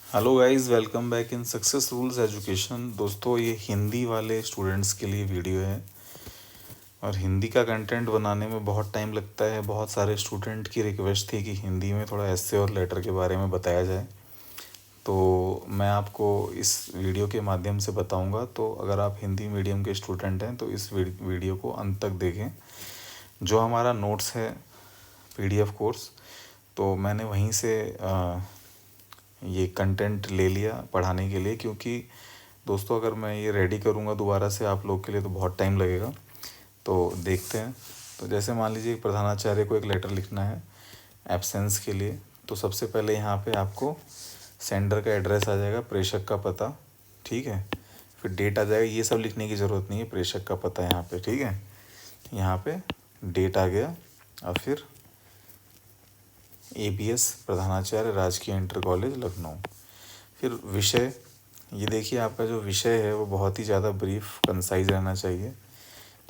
Hello guys, welcome back in success rules education. दोस्तों, ये हिंदी वाले स्टूडेंट्स के लिए वीडियो है और हिंदी का कंटेंट बनाने में बहुत टाइम लगता है। बहुत सारे स्टूडेंट की रिक्वेस्ट थी कि हिंदी में थोड़ा एस्से और लेटर के बारे में बताया जाए, तो मैं आपको इस वीडियो के माध्यम से बताऊंगा। तो अगर आप हिंदी मीडियम के स्टूडेंट हैं तो इस वीडियो को अंत तक देखें। जो हमारा नोट्स है पीडीएफ कोर्स, तो मैंने वहीं से ये कंटेंट ले लिया पढ़ाने के लिए, क्योंकि दोस्तों अगर मैं ये रेडी करूँगा दोबारा से आप लोग के लिए तो बहुत टाइम लगेगा। तो देखते हैं। तो जैसे मान लीजिए प्रधानाचार्य को एक लेटर लिखना है एब्सेंस के लिए, तो सबसे पहले यहाँ पे आपको सेंडर का एड्रेस आ जाएगा, प्रेषक का पता, ठीक है। फिर डेट आ जाएगा। ये सब लिखने की ज़रूरत नहीं है, प्रेषक का पता यहाँ पे, ठीक है। यहाँ पे डेट आ गया और फिर ABS प्रधानाचार्य राजकीय इंटर कॉलेज लखनऊ। फिर विषय, ये देखिए आपका जो विषय है वो बहुत ही ज़्यादा ब्रीफ कंसाइज रहना चाहिए,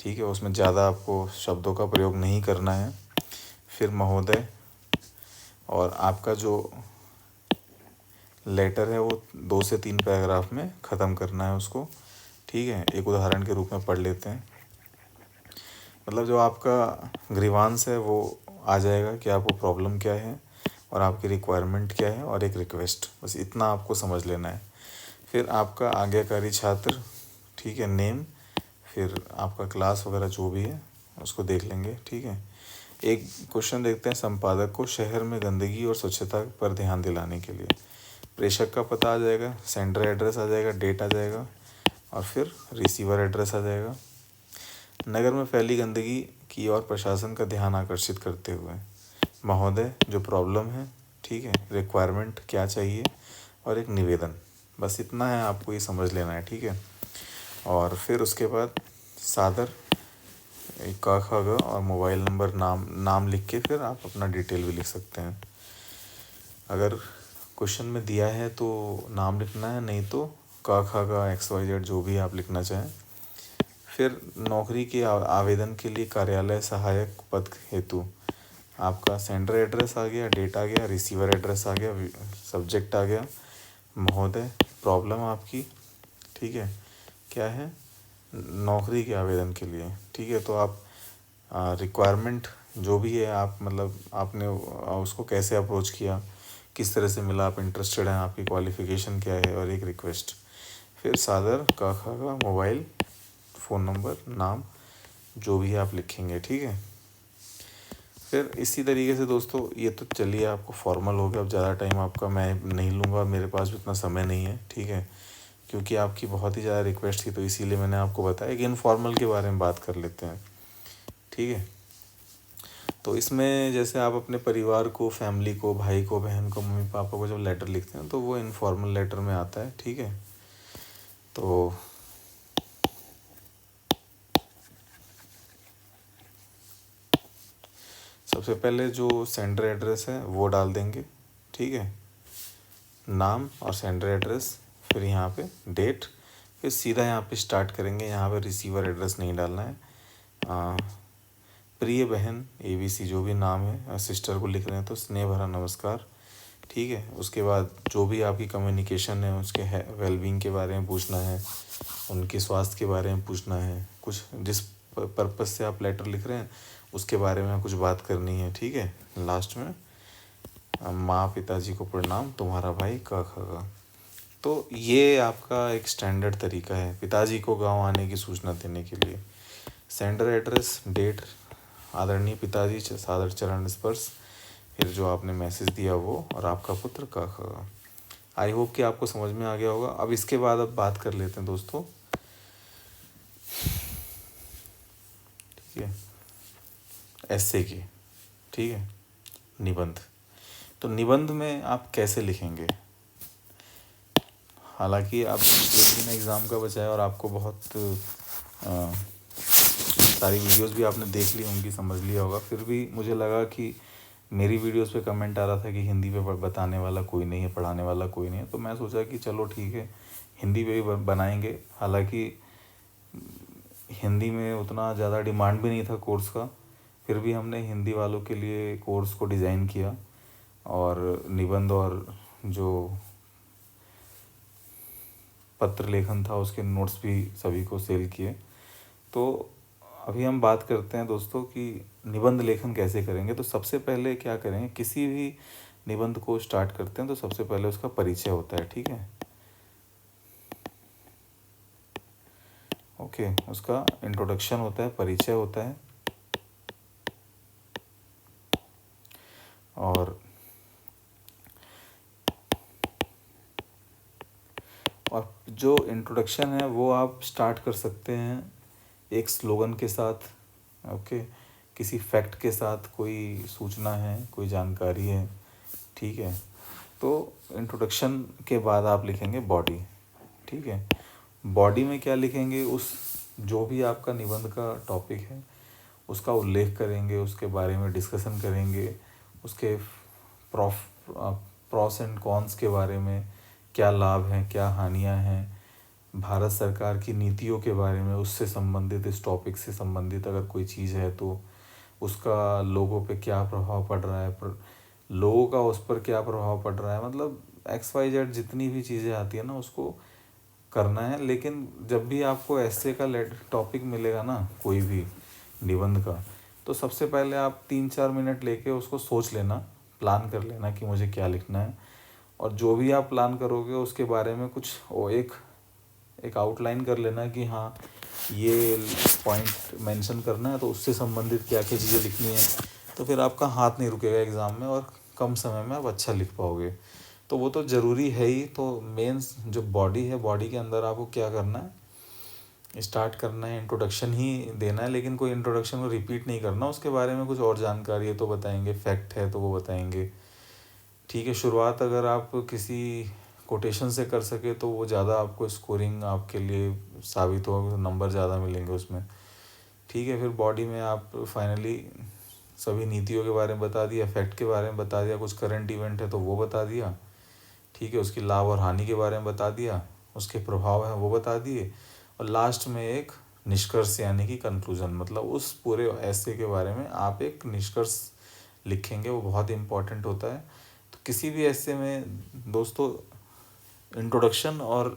ठीक है। उसमें ज़्यादा आपको शब्दों का प्रयोग नहीं करना है। फिर महोदय, और आपका जो लेटर है वो 2 से 3 पैराग्राफ में ख़त्म करना है उसको, ठीक है। एक उदाहरण के रूप में पढ़ लेते हैं। मतलब जो आपका ग्रीवांस है वो आ जाएगा कि आपको प्रॉब्लम क्या है और आपकी रिक्वायरमेंट क्या है, और एक रिक्वेस्ट, बस इतना आपको समझ लेना है। फिर आपका आज्ञाकारी छात्र, ठीक है, नेम, फिर आपका क्लास वगैरह जो भी है उसको देख लेंगे, ठीक है। एक क्वेश्चन देखते हैं, संपादक को शहर में गंदगी और स्वच्छता पर ध्यान दिलाने के लिए। प्रेषक का पता आ जाएगा, सेंडर एड्रेस आ जाएगा, डेट आ जाएगा और फिर रिसीवर एड्रेस आ जाएगा। नगर में फैली गंदगी की और प्रशासन का ध्यान आकर्षित करते हुए महोदय जो प्रॉब्लम है, ठीक है, रिक्वायरमेंट क्या चाहिए और एक निवेदन, बस इतना है, आपको ये समझ लेना है, ठीक है। और फिर उसके बाद सादर एक क ख ग और मोबाइल नंबर, नाम लिख के फिर आप अपना डिटेल भी लिख सकते हैं। अगर क्वेश्चन में दिया है तो नाम लिखना है, नहीं तो क ख ग XYZ जो भी आप लिखना चाहें। फिर नौकरी के आवेदन के लिए कार्यालय सहायक पद हेतु आपका सेंडर एड्रेस आ गया, डेट आ गया, रिसीवर एड्रेस आ गया, सब्जेक्ट आ गया। महोदय प्रॉब्लम आपकी, ठीक है, क्या है, नौकरी के आवेदन के लिए, ठीक है। तो आप रिक्वायरमेंट जो भी है, आप मतलब आपने उसको कैसे अप्रोच किया, किस तरह से मिला, आप इंटरेस्टेड हैं, आपकी क्वालिफ़िकेशन क्या है, और एक रिक्वेस्ट। फिर सादर क ख ग मोबाइल, फ़ोन नंबर, नाम जो भी है आप लिखेंगे, ठीक है। फिर इसी तरीके से दोस्तों, ये तो चलिए आपको फॉर्मल हो गया। अब ज़्यादा टाइम आपका मैं नहीं लूँगा, मेरे पास भी उतना समय नहीं है, ठीक है, क्योंकि आपकी बहुत ही ज़्यादा रिक्वेस्ट थी, तो इसीलिए मैंने आपको बताया कि इनफॉर्मल के बारे में बात कर लेते हैं, ठीक है। तो इसमें जैसे आप अपने परिवार को, फैमिली को, भाई को, बहन को, मम्मी पापा को जब लेटर लिखते हैं तो वो इनफॉर्मल लेटर में आता है, ठीक है। तो सबसे पहले जो सेंडर एड्रेस है वो डाल देंगे, ठीक है, नाम और सेंडर एड्रेस, फिर यहाँ पे डेट, फिर सीधा यहाँ पे स्टार्ट करेंगे। यहाँ पे रिसीवर एड्रेस नहीं डालना है। प्रिय बहन ABC जो भी नाम है, सिस्टर को लिख रहे हैं तो स्नेह भरा नमस्कार, ठीक है। उसके बाद जो भी आपकी कम्युनिकेशन है उसके वेलबींग के बारे में पूछना है, उनके स्वास्थ्य के बारे में पूछना है, कुछ जिस पर्पज़ से आप लेटर लिख रहे हैं उसके बारे में कुछ बात करनी है, ठीक है। लास्ट में माँ पिताजी को प्रणाम, तुम्हारा भाई क ख ग। तो ये आपका एक स्टैंडर्ड तरीका है पिताजी को गांव आने की सूचना देने के लिए। सेंडर एड्रेस, डेट, आदरणीय पिताजी सादर चरण स्पर्श, फिर जो आपने मैसेज दिया वो, और आपका पुत्र क ख ग। आई होप कि आपको समझ में आ गया होगा। अब इसके बाद अब बात कर लेते हैं दोस्तों, ठीक है, एस्से की, ठीक है, निबंध। तो निबंध में आप कैसे लिखेंगे, हालांकि आप एक दिन एग्ज़ाम का बचा है और आपको बहुत सारी वीडियोस भी आपने देख ली होंगी, समझ लिया होगा, फिर भी मुझे लगा कि मेरी वीडियोस पे कमेंट आ रहा था कि हिंदी पे बताने वाला कोई नहीं है, पढ़ाने वाला कोई नहीं है, तो मैं सोचा कि चलो ठीक है, हिंदी पे भी बनाएंगे। हालांकि हिंदी में उतना ज़्यादा डिमांड भी नहीं था कोर्स का, फिर भी हमने हिंदी वालों के लिए कोर्स को डिज़ाइन किया, और निबंध और जो पत्र लेखन था उसके नोट्स भी सभी को सेल किए। तो अभी हम बात करते हैं दोस्तों कि निबंध लेखन कैसे करेंगे। तो सबसे पहले क्या करेंगे, किसी भी निबंध को स्टार्ट करते हैं तो सबसे पहले उसका परिचय होता है, ठीक है। ओके, उसका इंट्रोडक्शन होता है, परिचय होता है। और जो इंट्रोडक्शन है वो आप स्टार्ट कर सकते हैं एक स्लोगन के साथ। ओके, किसी फैक्ट के साथ, कोई सूचना है, कोई जानकारी है, ठीक है। तो इंट्रोडक्शन के बाद आप लिखेंगे बॉडी, ठीक है। बॉडी में क्या लिखेंगे, उस जो भी आपका निबंध का टॉपिक है उसका उल्लेख करेंगे, उसके बारे में डिस्कशन करेंगे, उसके प्रॉस एंड कॉन्स के बारे में, क्या लाभ हैं, क्या हानियां हैं, भारत सरकार की नीतियों के बारे में, उससे संबंधित, इस टॉपिक से संबंधित अगर कोई चीज़ है तो उसका लोगों पे क्या प्रभाव पड़ रहा है, लोगों का उस पर क्या प्रभाव पड़ रहा है, मतलब XYZ जितनी भी चीज़ें आती है ना उसको करना है। लेकिन जब भी आपको ऐसे का टॉपिक मिलेगा ना, कोई भी निबंध का, तो सबसे पहले आप 3-4 मिनट लेके उसको सोच लेना, प्लान कर लेना कि मुझे क्या लिखना है। और जो भी आप प्लान करोगे उसके बारे में कुछ एक आउटलाइन कर लेना कि हाँ ये पॉइंट मेंशन करना है, तो उससे संबंधित क्या क्या चीज़ें लिखनी है। तो फिर आपका हाथ नहीं रुकेगा एग्ज़ाम में और कम समय में आप अच्छा लिख पाओगे। तो वो तो ज़रूरी है ही। तो मेन जो बॉडी है, बॉडी के अंदर आपको क्या करना है, स्टार्ट करना है, इंट्रोडक्शन ही देना है। लेकिन कोई इंट्रोडक्शन को रिपीट नहीं करना, उसके बारे में कुछ और जानकारी है तो बताएंगे, फैक्ट है तो वो बताएंगे, ठीक है। शुरुआत अगर आप किसी कोटेशन से कर सके तो वो ज़्यादा आपको स्कोरिंग आपके लिए साबित होगा, नंबर ज़्यादा मिलेंगे उसमें, ठीक है। फिर बॉडी में आप फाइनली सभी नीतियों के बारे में बता दिया, फैक्ट के बारे में बता दिया, कुछ करंट इवेंट है तो वो बता दिया, ठीक है। उसकी लाभ और हानि के बारे में बता दिया, उसके प्रभाव हैं वो बता दिए, और लास्ट में एक निष्कर्ष यानी कि कंक्लूजन, मतलब उस पूरे ऐसे के बारे में आप एक निष्कर्ष लिखेंगे, वो बहुत इंपॉर्टेंट होता है। तो किसी भी ऐसे में दोस्तों इंट्रोडक्शन और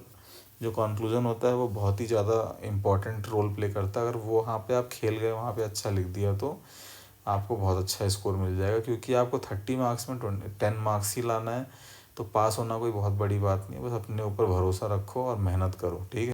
जो कंक्लूजन होता है वो बहुत ही ज़्यादा इम्पोर्टेंट रोल प्ले करता है। अगर वो वहाँ पे आप खेल गए, वहाँ पे अच्छा लिख दिया तो आपको बहुत अच्छा स्कोर मिल जाएगा, क्योंकि आपको 30 मार्क्स में 10 मार्क्स ही लाना है। तो पास होना कोई बहुत बड़ी बात नहीं है, बस अपने ऊपर भरोसा रखो और मेहनत करो, ठीक है।